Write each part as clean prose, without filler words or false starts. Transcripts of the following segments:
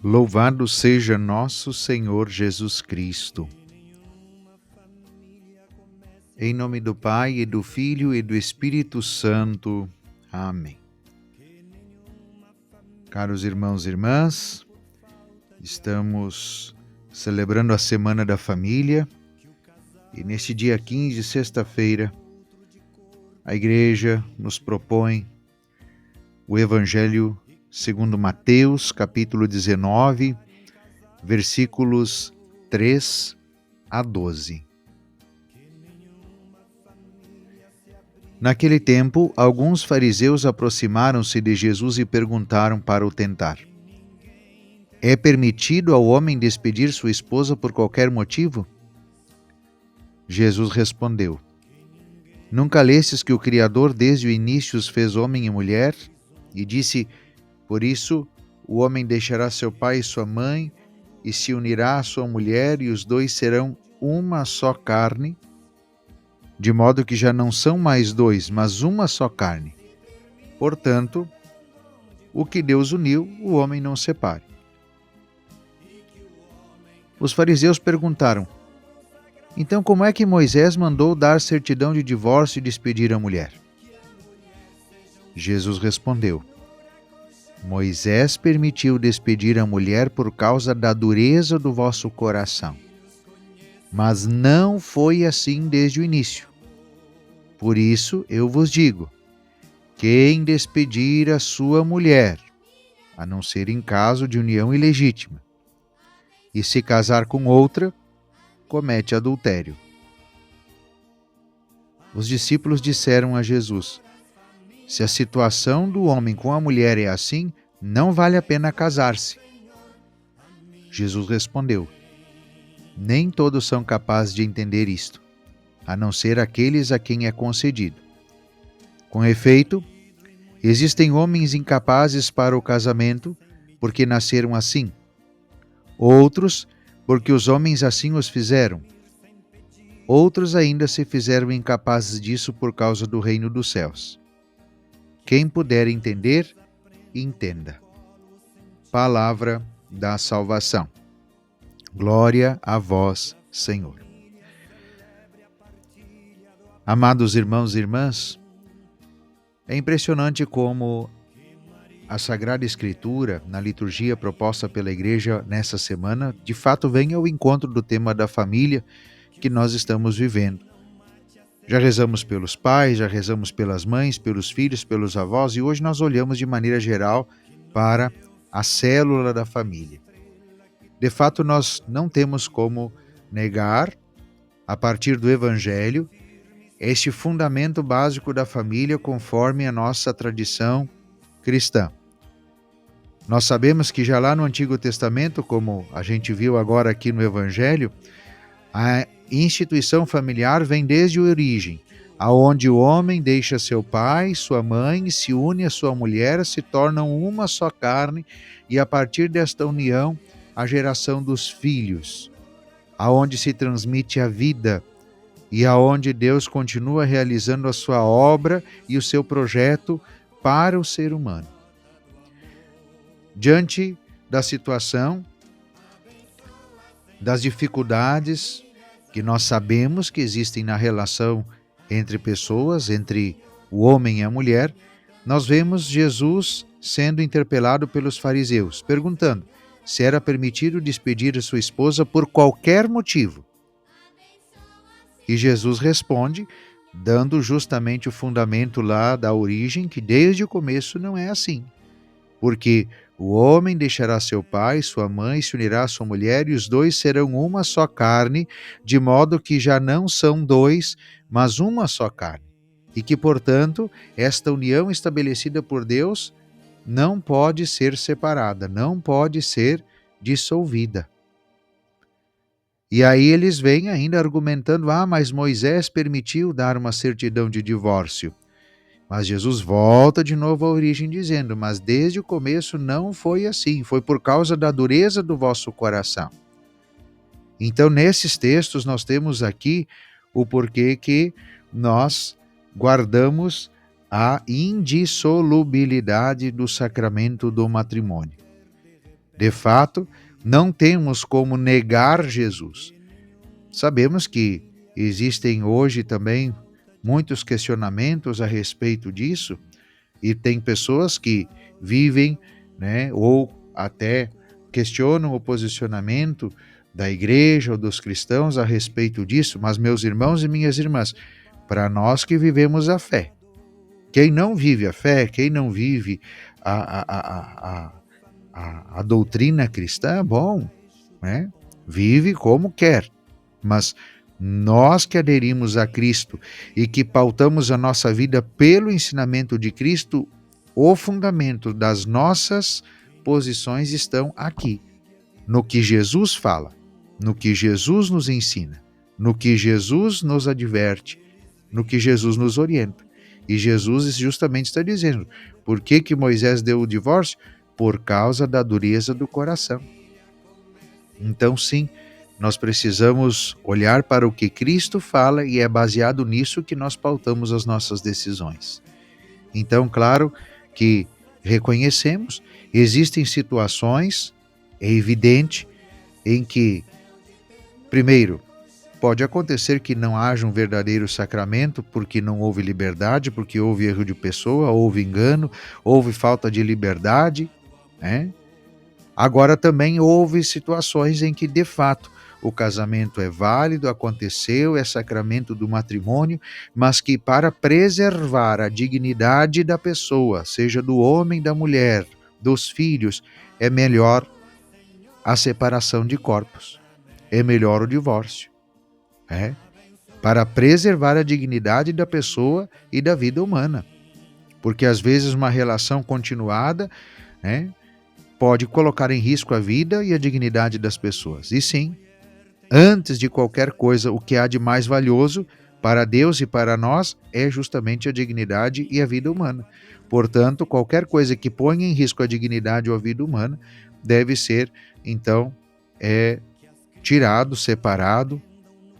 Louvado seja nosso Senhor Jesus Cristo. Em nome do Pai, e do Filho, e do Espírito Santo. Amém. Caros irmãos e irmãs, estamos celebrando a Semana da Família e neste dia 15, sexta-feira, a Igreja nos propõe o Evangelho segundo Mateus, capítulo 19, versículos 3 a 12. Naquele tempo, alguns fariseus aproximaram-se de Jesus e perguntaram para o tentar: É permitido ao homem despedir sua esposa por qualquer motivo? Jesus respondeu: Nunca lestes que o Criador desde o início os fez homem e mulher? E disse: Por isso o homem deixará seu pai e sua mãe e se unirá à sua mulher, e os dois serão uma só carne, de modo que já não são mais dois, mas uma só carne. Portanto, o que Deus uniu, o homem não separe. Os fariseus perguntaram: Então como é que Moisés mandou dar certidão de divórcio e despedir a mulher? Jesus respondeu: Moisés permitiu despedir a mulher por causa da dureza do vosso coração. Mas não foi assim desde o início. Por isso eu vos digo: quem despedir a sua mulher, a não ser em caso de união ilegítima, e se casar com outra, comete adultério. Os discípulos disseram a Jesus: Se a situação do homem com a mulher é assim, não vale a pena casar-se. Jesus respondeu: Nem todos são capazes de entender isto, a não ser aqueles a quem é concedido. Com efeito, existem homens incapazes para o casamento porque nasceram assim, outros porque os homens assim os fizeram, outros ainda se fizeram incapazes disso por causa do reino dos céus. Quem puder entender, entenda. Palavra da salvação. Glória a vós, Senhor. Amados irmãos e irmãs, é impressionante como a Sagrada Escritura, na liturgia proposta pela Igreja nessa semana, de fato vem ao encontro do tema da família que nós estamos vivendo. Já rezamos pelos pais, já rezamos pelas mães, pelos filhos, pelos avós, e hoje nós olhamos de maneira geral para a célula da família. De fato, nós não temos como negar, a partir do Evangelho, este fundamento básico da família conforme a nossa tradição cristã. Nós sabemos que já lá no Antigo Testamento, como a gente viu agora aqui no Evangelho, a instituição familiar vem desde a origem, aonde o homem deixa seu pai, sua mãe, se une à sua mulher, se tornam uma só carne, e a partir desta união, a geração dos filhos, aonde se transmite a vida e aonde Deus continua realizando a sua obra e o seu projeto para o ser humano. Diante da situação, das dificuldades que nós sabemos que existem na relação entre pessoas, entre o homem e a mulher, nós vemos Jesus sendo interpelado pelos fariseus, perguntando se era permitido despedir a sua esposa por qualquer motivo. E Jesus responde, dando justamente o fundamento lá da origem, que desde o começo não é assim. Porque o homem deixará seu pai, sua mãe, se unirá à sua mulher, e os dois serão uma só carne, de modo que já não são dois, mas uma só carne. E que, portanto, esta união estabelecida por Deus não pode ser separada, não pode ser dissolvida. E aí eles vêm ainda argumentando, mas Moisés permitiu dar uma certidão de divórcio. Mas Jesus volta de novo à origem dizendo, mas desde o começo não foi assim, foi por causa da dureza do vosso coração. Então, nesses textos, nós temos aqui o porquê que nós guardamos a indissolubilidade do sacramento do matrimônio. De fato, não temos como negar Jesus. Sabemos que existem hoje também muitos questionamentos a respeito disso, e tem pessoas que vivem, né, ou até questionam o posicionamento da igreja ou dos cristãos a respeito disso, mas meus irmãos e minhas irmãs, para nós que vivemos a fé, quem não vive a fé, quem não vive a, a, a, a, a doutrina cristã, bom, né, vive como quer, mas nós que aderimos a Cristo e que pautamos a nossa vida pelo ensinamento de Cristo, o fundamento das nossas posições estão aqui, no que Jesus fala, no que Jesus nos ensina, no que Jesus nos adverte, no que Jesus nos orienta. E Jesus justamente está dizendo, por que Moisés deu o divórcio? Por causa da dureza do coração. Então, sim, nós precisamos olhar para o que Cristo fala e é baseado nisso que nós pautamos as nossas decisões. Então, claro que reconhecemos, existem situações, é evidente, em que, primeiro, pode acontecer que não haja um verdadeiro sacramento porque não houve liberdade, porque houve erro de pessoa, houve engano, houve falta de liberdade, né? Agora também houve situações em que, de fato, o casamento é válido, aconteceu, é sacramento do matrimônio, mas que para preservar a dignidade da pessoa, seja do homem, da mulher, dos filhos, é melhor a separação de corpos, é melhor o divórcio, né? Para preservar a dignidade da pessoa e da vida humana. Porque às vezes uma relação continuada, né, pode colocar em risco a vida e a dignidade das pessoas. E sim, antes de qualquer coisa, o que há de mais valioso para Deus e para nós é justamente a dignidade e a vida humana. Portanto, qualquer coisa que ponha em risco a dignidade ou a vida humana deve ser, então, tirado, separado,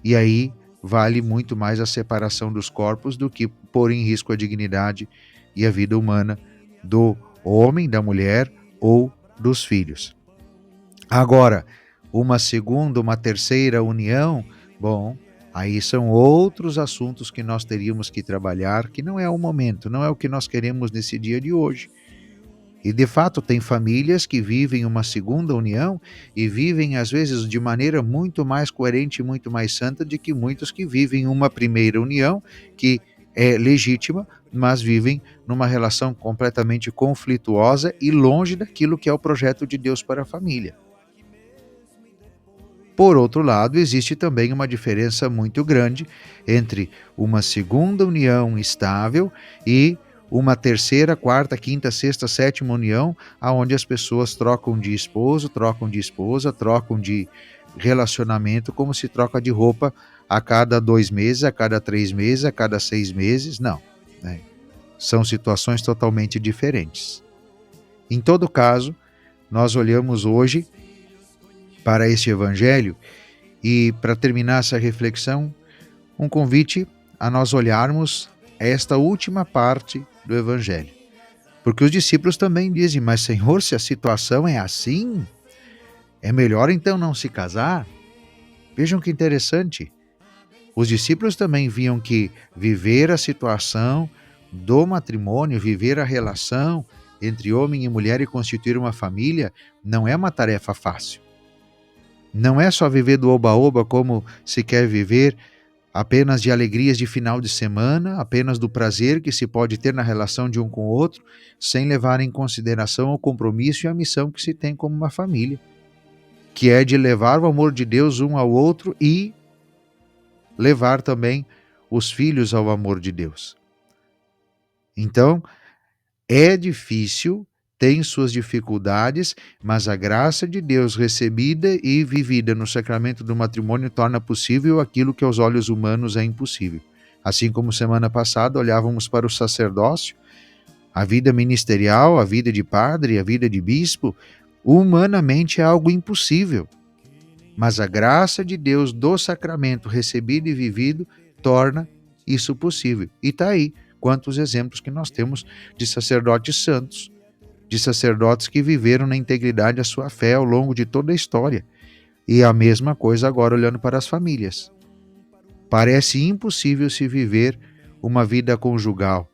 e aí vale muito mais a separação dos corpos do que pôr em risco a dignidade e a vida humana do homem, da mulher ou dos filhos. Agora, uma segunda, uma terceira união, bom, aí são outros assuntos que nós teríamos que trabalhar, que não é o momento, não é o que nós queremos nesse dia de hoje. E de fato tem famílias que vivem uma segunda união e vivem às vezes de maneira muito mais coerente e muito mais santa do que muitos que vivem uma primeira união que é legítima, mas vivem numa relação completamente conflituosa e longe daquilo que é o projeto de Deus para a família. Por outro lado, existe também uma diferença muito grande entre uma segunda união estável e uma terceira, quarta, quinta, sexta, sétima união, aonde as pessoas trocam de esposo, trocam de esposa, trocam de relacionamento como se troca de roupa a cada 2 meses, a cada 3 meses, a cada 6 meses. Não, né? São situações totalmente diferentes. Em todo caso, nós olhamos hoje para este evangelho e, para terminar essa reflexão, um convite a nós olharmos esta última parte do evangelho. Porque os discípulos também dizem, mas Senhor, se a situação é assim, é melhor então não se casar? Vejam que interessante. Os discípulos também viam que viver a situação do matrimônio, viver a relação entre homem e mulher e constituir uma família, não é uma tarefa fácil. Não é só viver do oba-oba como se quer viver, apenas de alegrias de final de semana, apenas do prazer que se pode ter na relação de um com o outro, sem levar em consideração o compromisso e a missão que se tem como uma família, que é de levar o amor de Deus um ao outro e levar também os filhos ao amor de Deus. Então, é difícil, tem suas dificuldades, mas a graça de Deus recebida e vivida no sacramento do matrimônio torna possível aquilo que aos olhos humanos é impossível. Assim como semana passada olhávamos para o sacerdócio, a vida ministerial, a vida de padre, a vida de bispo, humanamente é algo impossível. Mas a graça de Deus do sacramento recebido e vivido torna isso possível. E está aí quantos exemplos que nós temos de sacerdotes santos, de sacerdotes que viveram na integridade a sua fé ao longo de toda a história. E a mesma coisa agora olhando para as famílias. Parece impossível se viver uma vida conjugal.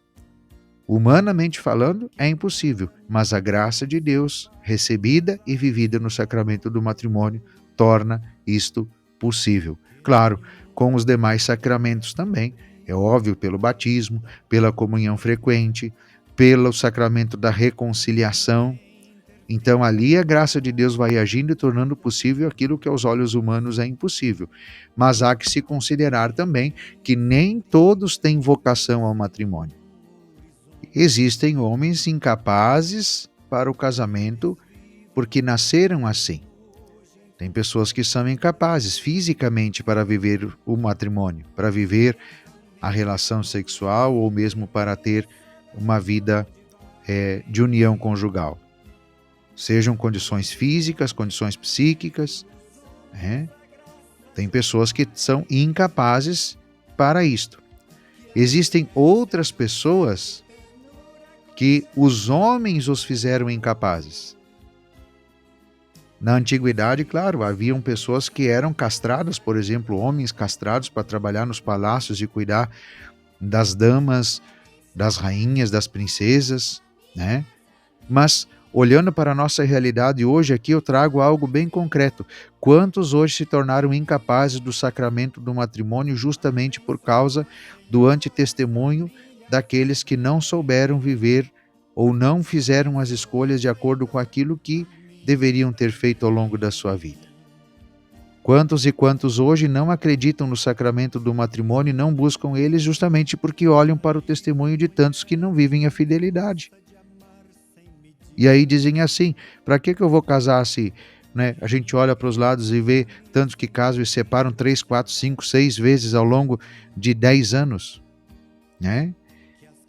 Humanamente falando, é impossível, mas a graça de Deus, recebida e vivida no sacramento do matrimônio, torna isto possível. Claro, com os demais sacramentos também, é óbvio, pelo batismo, pela comunhão frequente, pelo sacramento da reconciliação. Então ali a graça de Deus vai agindo e tornando possível aquilo que aos olhos humanos é impossível. Mas há que se considerar também que nem todos têm vocação ao matrimônio. Existem homens incapazes para o casamento porque nasceram assim. Tem pessoas que são incapazes fisicamente para viver o matrimônio, para viver a relação sexual ou mesmo para ter uma vida de união conjugal. Sejam condições físicas, condições psíquicas. Tem pessoas que são incapazes para isto. Existem outras pessoas que os homens os fizeram incapazes. Na antiguidade, claro, haviam pessoas que eram castradas, por exemplo, homens castrados para trabalhar nos palácios e cuidar das damas, das rainhas, das princesas, Mas, olhando para a nossa realidade hoje, aqui eu trago algo bem concreto. Quantos hoje se tornaram incapazes do sacramento do matrimônio justamente por causa do antitestemunho daqueles que não souberam viver ou não fizeram as escolhas de acordo com aquilo que deveriam ter feito ao longo da sua vida? Quantos e quantos hoje não acreditam no sacramento do matrimônio e não buscam ele justamente porque olham para o testemunho de tantos que não vivem a fidelidade? E aí dizem assim, para que eu vou casar se a gente olha para os lados e vê tantos que casam e separam 3, 4, 5, 6 vezes ao longo de 10 anos?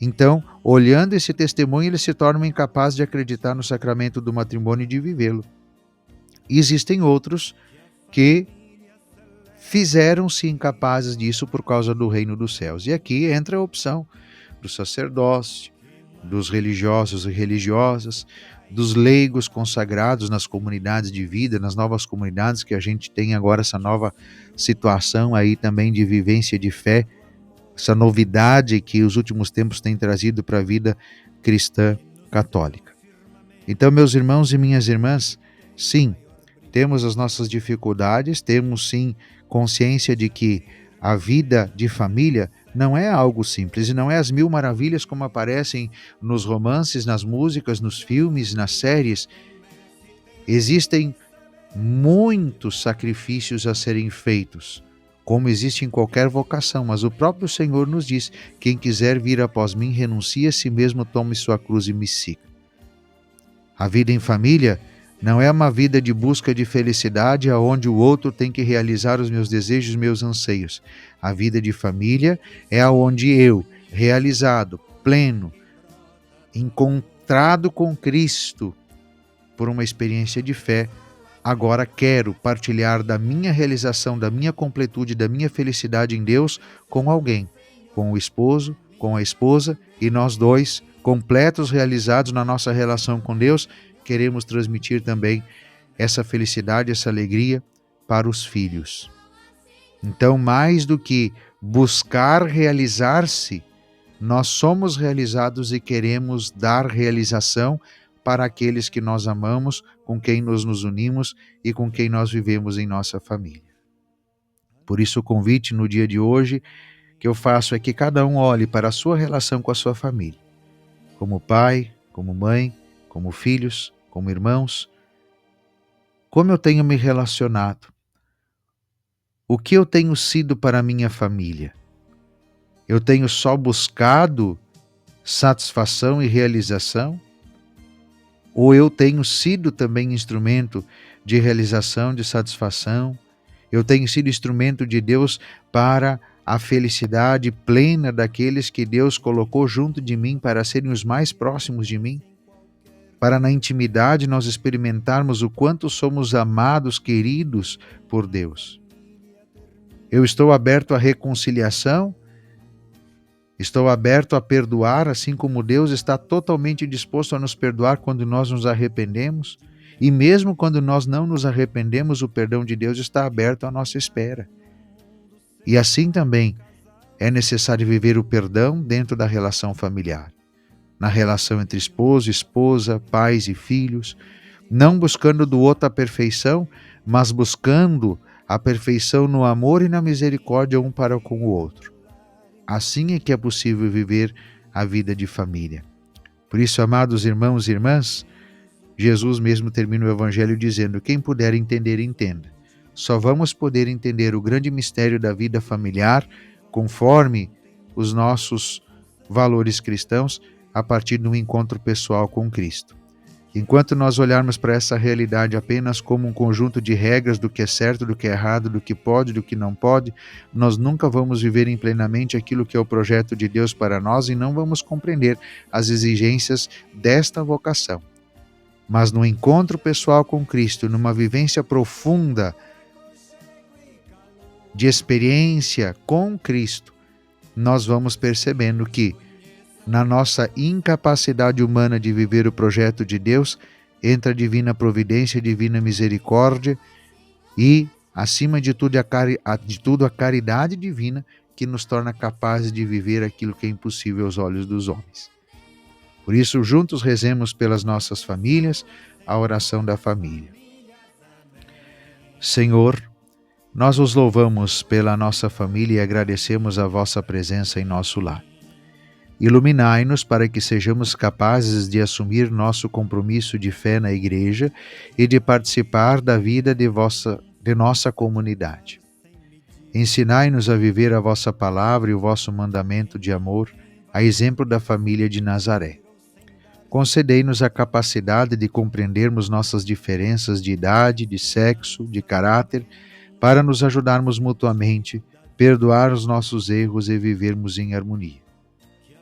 Então, olhando esse testemunho, eles se tornam incapazes de acreditar no sacramento do matrimônio e de vivê-lo. E existem outros que fizeram-se incapazes disso por causa do reino dos céus. E aqui entra a opção do sacerdócio, dos religiosos e religiosas, dos leigos consagrados nas comunidades de vida, nas novas comunidades que a gente tem agora, essa nova situação aí também de vivência de fé, essa novidade que os últimos tempos têm trazido para a vida cristã católica. Então, meus irmãos e minhas irmãs, sim, temos as nossas dificuldades, temos sim consciência de que a vida de família não é algo simples e não é as mil maravilhas como aparecem nos romances, nas músicas, nos filmes, nas séries. Existem muitos sacrifícios a serem feitos, como existe em qualquer vocação, mas o próprio Senhor nos diz: quem quiser vir após mim, renuncie a si mesmo, tome sua cruz e me siga. A vida em família não é uma vida de busca de felicidade aonde o outro tem que realizar os meus desejos, meus anseios. A vida de família é aonde eu, realizado, pleno, encontrado com Cristo por uma experiência de fé, agora quero partilhar da minha realização, da minha completude, da minha felicidade em Deus com alguém, com o esposo, com a esposa, e nós dois, completos, realizados na nossa relação com Deus, queremos transmitir também essa felicidade, essa alegria para os filhos. Então, mais do que buscar realizar-se, nós somos realizados e queremos dar realização para aqueles que nós amamos, com quem nos unimos e com quem nós vivemos em nossa família. Por isso o convite no dia de hoje que eu faço é que cada um olhe para a sua relação com a sua família, como pai, como mãe, como filhos, como irmãos. Como eu tenho me relacionado? O que eu tenho sido para a minha família? Eu tenho só buscado satisfação e realização? Ou eu tenho sido também instrumento de realização, de satisfação? Eu tenho sido instrumento de Deus para a felicidade plena daqueles que Deus colocou junto de mim para serem os mais próximos de mim? Para na intimidade nós experimentarmos o quanto somos amados, queridos por Deus. Eu estou aberto à reconciliação Estou aberto a perdoar, assim como Deus está totalmente disposto a nos perdoar quando nós nos arrependemos. E mesmo quando nós não nos arrependemos, o perdão de Deus está aberto à nossa espera. E assim também é necessário viver o perdão dentro da relação familiar, na relação entre esposo, esposa, pais e filhos, não buscando do outro a perfeição, mas buscando a perfeição no amor e na misericórdia um para com o outro. Assim é que é possível viver a vida de família. Por isso, amados irmãos e irmãs, Jesus mesmo termina o Evangelho dizendo: quem puder entender, entenda. Só vamos poder entender o grande mistério da vida familiar, conforme os nossos valores cristãos, a partir de um encontro pessoal com Cristo. Enquanto nós olharmos para essa realidade apenas como um conjunto de regras do que é certo, do que é errado, do que pode, do que não pode, nós nunca vamos viver plenamente aquilo que é o projeto de Deus para nós e não vamos compreender as exigências desta vocação. Mas no encontro pessoal com Cristo, numa vivência profunda de experiência com Cristo, nós vamos percebendo que na nossa incapacidade humana de viver o projeto de Deus, entra a divina providência, a divina misericórdia e, acima de tudo, a caridade divina que nos torna capazes de viver aquilo que é impossível aos olhos dos homens. Por isso, juntos rezemos pelas nossas famílias, a oração da família. Senhor, nós os louvamos pela nossa família e agradecemos a vossa presença em nosso lar. Iluminai-nos para que sejamos capazes de assumir nosso compromisso de fé na Igreja e de participar da vida de nossa comunidade. Ensinai-nos a viver a vossa palavra e o vosso mandamento de amor, a exemplo da família de Nazaré. Concedei-nos a capacidade de compreendermos nossas diferenças de idade, de sexo, de caráter, para nos ajudarmos mutuamente, perdoar os nossos erros e vivermos em harmonia.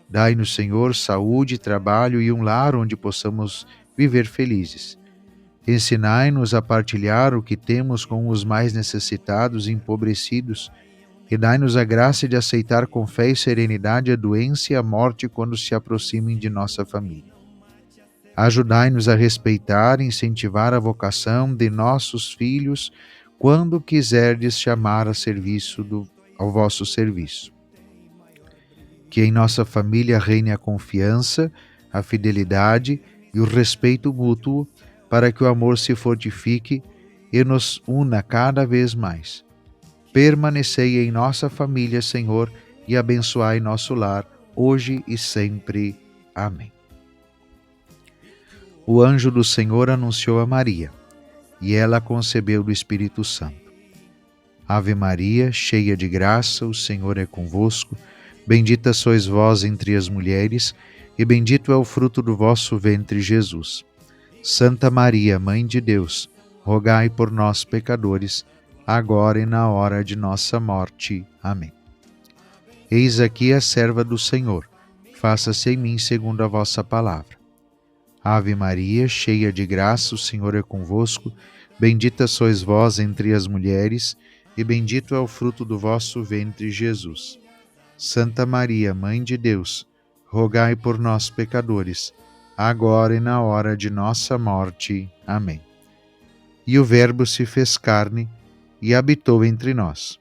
Dai-nos, Senhor, saúde, trabalho e um lar onde possamos viver felizes. Ensinai-nos a partilhar o que temos com os mais necessitados e empobrecidos, e dai-nos a graça de aceitar com fé e serenidade a doença e a morte quando se aproximem de nossa família. Ajudai-nos a respeitar e incentivar a vocação de nossos filhos quando quiserdes chamar ao vosso serviço. Que em nossa família reine a confiança, a fidelidade e o respeito mútuo, para que o amor se fortifique e nos una cada vez mais. Permanecei em nossa família, Senhor, e abençoai nosso lar, hoje e sempre. Amém. O anjo do Senhor anunciou a Maria, e ela concebeu do Espírito Santo. Ave Maria, cheia de graça, o Senhor é convosco. Bendita sois vós entre as mulheres, e bendito é o fruto do vosso ventre, Jesus. Santa Maria, Mãe de Deus, rogai por nós, pecadores, agora e na hora de nossa morte. Amém. Eis aqui a serva do Senhor, faça-se em mim segundo a vossa palavra. Ave Maria, cheia de graça, o Senhor é convosco. Bendita sois vós entre as mulheres, e bendito é o fruto do vosso ventre, Jesus. Santa Maria, Mãe de Deus, rogai por nós, pecadores, agora e na hora de nossa morte. Amém. E o Verbo se fez carne e habitou entre nós.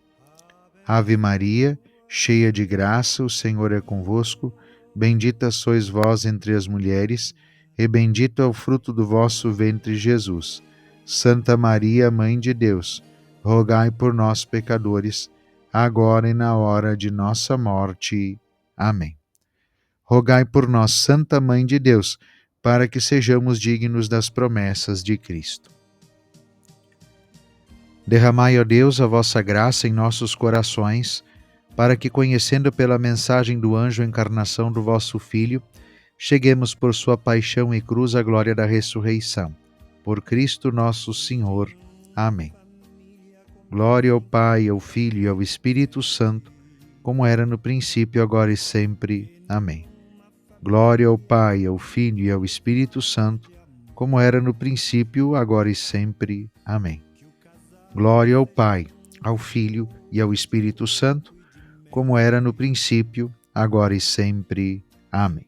Ave Maria, cheia de graça, o Senhor é convosco. Bendita sois vós entre as mulheres, e bendito é o fruto do vosso ventre, Jesus. Santa Maria, Mãe de Deus, rogai por nós, pecadores, agora e na hora de nossa morte. Amém. Rogai por nós, Santa Mãe de Deus, para que sejamos dignos das promessas de Cristo. Derramai, ó Deus, a vossa graça em nossos corações, para que, conhecendo pela mensagem do anjo a encarnação do vosso Filho, cheguemos por sua paixão e cruz à glória da ressurreição. Por Cristo nosso Senhor. Amém. Glória ao Pai, ao Filho e ao Espírito Santo, como era no princípio, agora e sempre. Amém. Glória ao Pai, ao Filho e ao Espírito Santo, como era no princípio, agora e sempre. Amém. Glória ao Pai, ao Filho e ao Espírito Santo, como era no princípio, agora e sempre. Amém.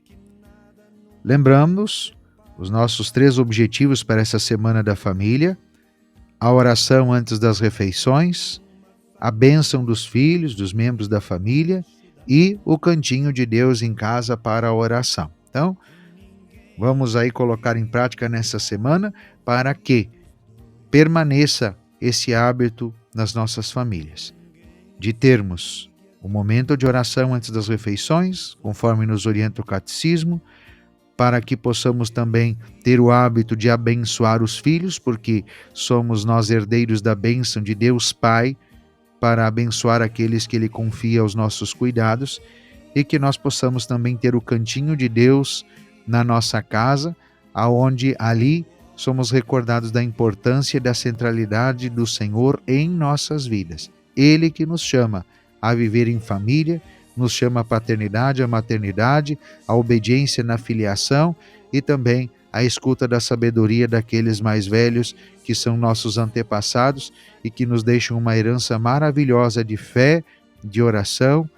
Lembramos os nossos 3 objetivos para essa Semana da Família: a oração antes das refeições, a bênção dos filhos, dos membros da família e o cantinho de Deus em casa para a oração. Então, vamos aí colocar em prática nessa semana para que permaneça esse hábito nas nossas famílias, de termos o momento de oração antes das refeições, conforme nos orienta o catecismo, para que possamos também ter o hábito de abençoar os filhos, porque somos nós herdeiros da bênção de Deus Pai, para abençoar aqueles que Ele confia aos nossos cuidados, e que nós possamos também ter o cantinho de Deus na nossa casa, aonde ali somos recordados da importância e da centralidade do Senhor em nossas vidas. Ele que nos chama a viver em família, nos chama a paternidade, a maternidade, a obediência na filiação e também a escuta da sabedoria daqueles mais velhos que são nossos antepassados e que nos deixam uma herança maravilhosa de fé, de oração,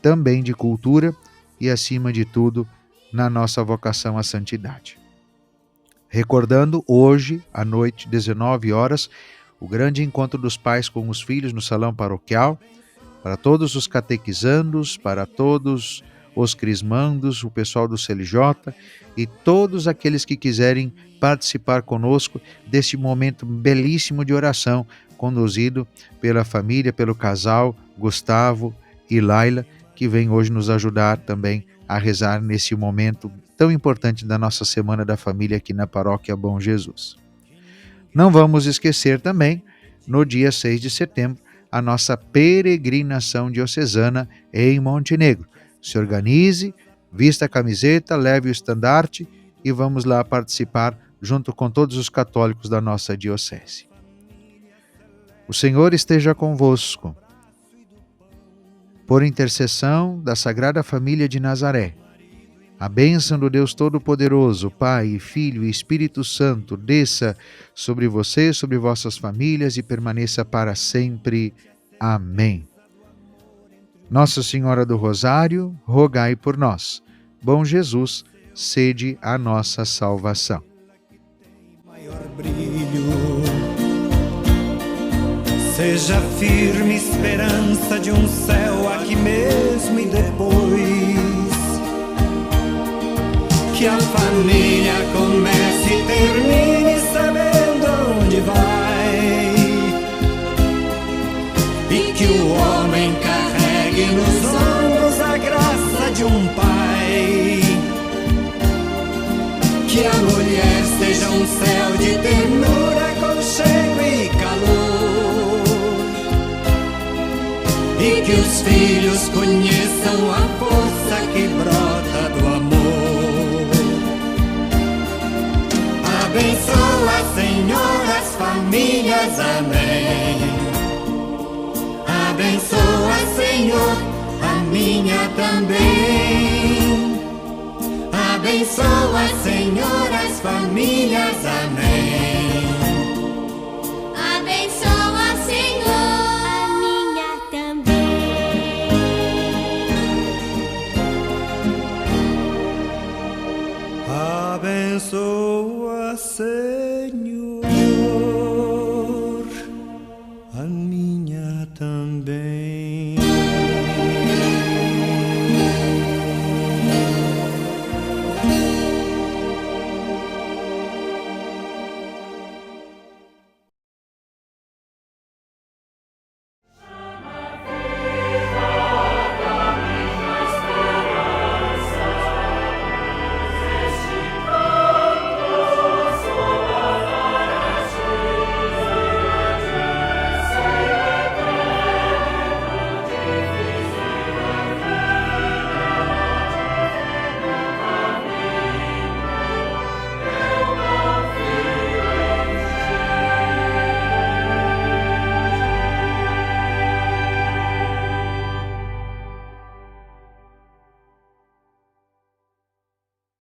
também de cultura e, acima de tudo, na nossa vocação à santidade. Recordando hoje, à noite, 19 horas, o grande encontro dos pais com os filhos no salão paroquial, para todos os catequizandos, para todos os crismandos, o pessoal do CLJ e todos aqueles que quiserem participar conosco desse momento belíssimo de oração, conduzido pela família, pelo casal Gustavo e Laila, que vem hoje nos ajudar também a rezar nesse momento tão importante da nossa Semana da Família aqui na Paróquia Bom Jesus. Não vamos esquecer também, no dia 6 de setembro, a nossa peregrinação diocesana em Montenegro. Se organize, vista a camiseta, leve o estandarte e vamos lá participar junto com todos os católicos da nossa diocese. O Senhor esteja convosco. Por intercessão da Sagrada Família de Nazaré, a bênção do Deus Todo-Poderoso, Pai, Filho e Espírito Santo, desça sobre você, sobre vossas famílias e permaneça para sempre. Amém. Nossa Senhora do Rosário, rogai por nós. Bom Jesus, sede a nossa salvação. Maior brilho, seja firme esperança de um céu aqui mesmo e depois que a família comece e termine sabendo onde vai, e que o homem carregue nos ombros a graça de um pai, que a mulher seja um céu de ternura, aconchego e calor, e que os filhos conheçam a força que brota do amor. Abençoa, Senhor, as famílias, amém. Abençoa, Senhor, a minha também. Abençoa, Senhor, as famílias, amém.